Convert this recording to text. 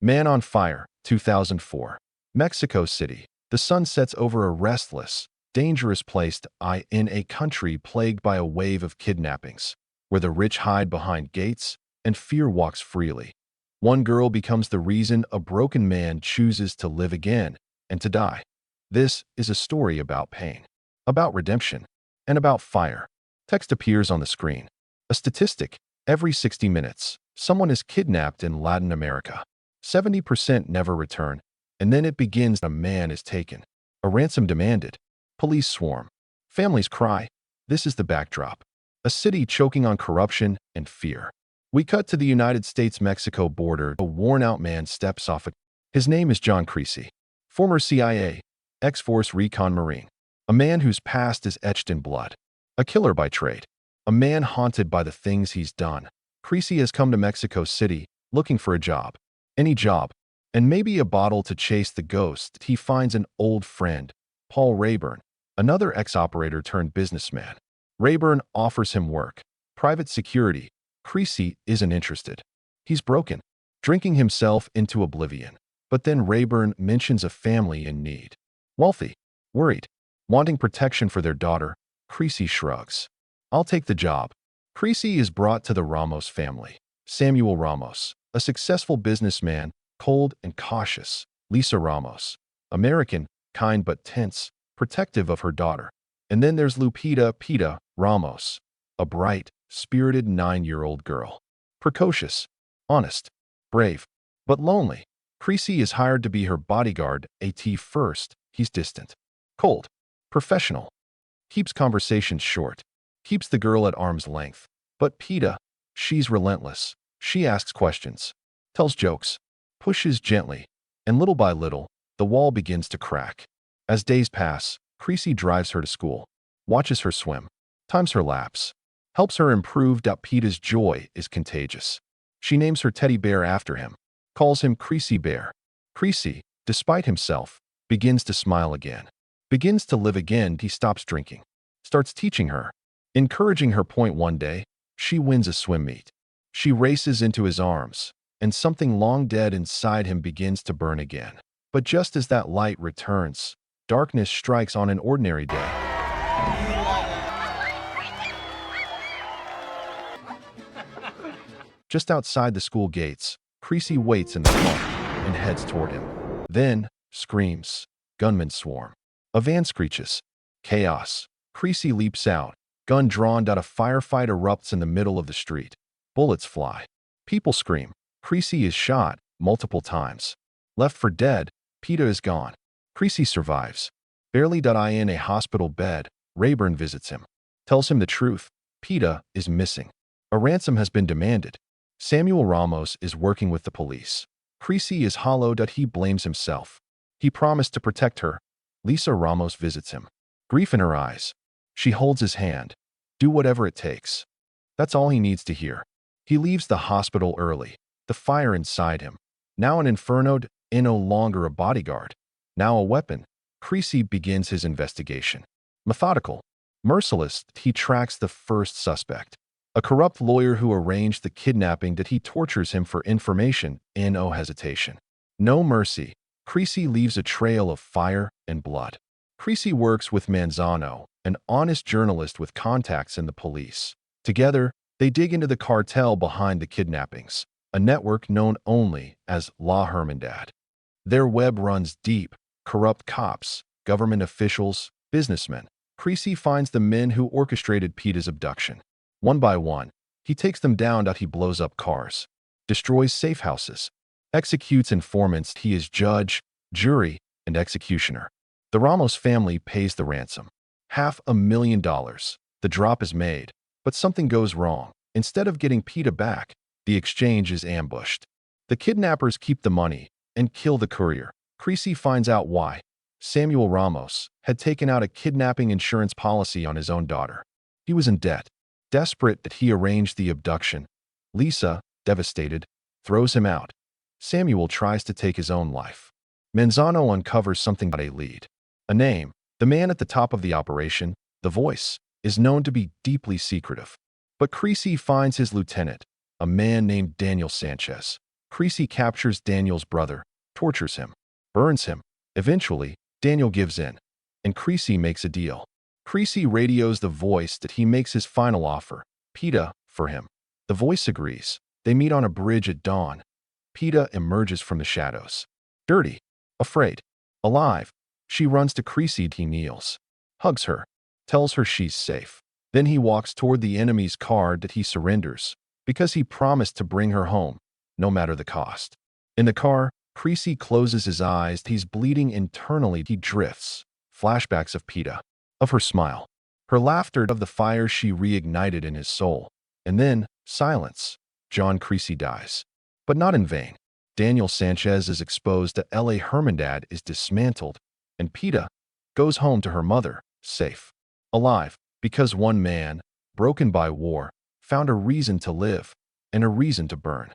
Man on Fire, 2004. Mexico City. The sun sets over a restless, dangerous place in a country plagued by a wave of kidnappings, where the rich hide behind gates and fear walks freely. One girl becomes the reason a broken man chooses to live again and to die. This is a story about pain, about redemption, and about fire. Text appears on the screen. A statistic: every 60 minutes, someone is kidnapped in Latin America. 70% never return, and then it begins. A man is taken. A ransom demanded. Police swarm. Families cry. This is the backdrop. A city choking on corruption and fear. We cut to the United States-Mexico border. A worn-out man steps off it. His name is John Creasy, former CIA, ex-Force Recon Marine. A man whose past is etched in blood. A killer by trade. A man haunted by the things he's done. Creasy has come to Mexico City looking for a job. Any job. And maybe a bottle to chase the ghost. He finds an old friend, Paul Rayburn, another ex-operator turned businessman. Rayburn offers him work, private security. Creasy isn't interested. He's broken, drinking himself into oblivion. But then Rayburn mentions a family in need. Wealthy, worried, wanting protection for their daughter. Creasy shrugs. I'll take the job. Creasy is brought to the Ramos family. Samuel Ramos, a successful businessman, cold and cautious. Lisa Ramos, American, kind but tense, protective of her daughter. And then there's Pita Ramos, a bright, spirited 9-year-old girl. Precocious, honest, brave, but lonely. Creasy is hired to be her bodyguard. At first, he's distant, cold, professional, keeps conversations short, keeps the girl at arm's length. But Pita, she's relentless. She asks questions, tells jokes, pushes gently, and little by little, the wall begins to crack. As days pass, Creasy drives her to school, watches her swim, times her laps, helps her improve. Pita's joy is contagious. She names her teddy bear after him, calls him Creasy Bear. Creasy, despite himself, begins to smile again, begins to live again. He stops drinking, starts teaching her, encouraging her. One day, she wins a swim meet. She races into his arms, and something long dead inside him begins to burn again. But just as that light returns, darkness strikes on an ordinary day. Just outside the school gates, Creasy waits in the car and heads toward him. Then, screams, gunmen swarm. A van screeches. Chaos. Creasy leaps out, gun drawn. A firefight erupts in the middle of the street. Bullets fly. People scream. Creasy is shot multiple times. Left for dead, Pita is gone. Creasy survives. Barely. In a hospital bed, Rayburn visits him. Tells him the truth. Pita is missing. A ransom has been demanded. Samuel Ramos is working with the police. Creasy is hollowed. He blames himself. He promised to protect her. Lisa Ramos visits him. Grief in her eyes. She holds his hand. Do whatever it takes. That's all he needs to hear. He leaves the hospital early. The fire inside him. Now an inferno. No longer a bodyguard. Now a weapon. Creasy begins his investigation. Methodical, merciless, he tracks the first suspect. A corrupt lawyer who arranged the kidnapping. He tortures him for information. No hesitation. No mercy. Creasy leaves a trail of fire and blood. Creasy works with Manzano, an honest journalist with contacts in the police. Together, they dig into the cartel behind the kidnappings, a network known only as La Hermandad. Their web runs deep. Corrupt cops, government officials, businessmen. Creasy finds the men who orchestrated Pita's abduction. One by one, he takes them down. He blows up cars, destroys safe houses, executes informants. He is judge, jury, and executioner. The Ramos family pays the ransom. $500,000. The drop is made, but something goes wrong. Instead of getting Pita back, the exchange is ambushed. The kidnappers keep the money and kill the courier. Creasy finds out why. Samuel Ramos had taken out a kidnapping insurance policy on his own daughter. He was in debt. Desperate, that he arranged the abduction. Lisa, devastated, throws him out. Samuel tries to take his own life. Manzano uncovers something. A lead. A name. The man at the top of the operation, the voice, is known to be deeply secretive. But Creasy finds his lieutenant, a man named Daniel Sanchez. Creasy captures Daniel's brother, tortures him, burns him. Eventually, Daniel gives in, and Creasy makes a deal. Creasy radios the voice that he makes his final offer, Pita, for him. The voice agrees. They meet on a bridge at dawn. Pita emerges from the shadows. Dirty, afraid, alive. She runs to Creasy. He kneels, hugs her, tells her she's safe. Then he walks toward the enemy's car that he surrenders, because he promised to bring her home, no matter the cost. In the car, Creasy closes his eyes. He's bleeding internally. He drifts. Flashbacks of Pita, of her smile, her laughter, of the fire she reignited in his soul. And then, silence. John Creasy dies. But not in vain. Daniel Sanchez is exposed. The L.A. Hermandad is dismantled, and Pita goes home to her mother, safe, alive, because one man, broken by war, found a reason to live and a reason to burn.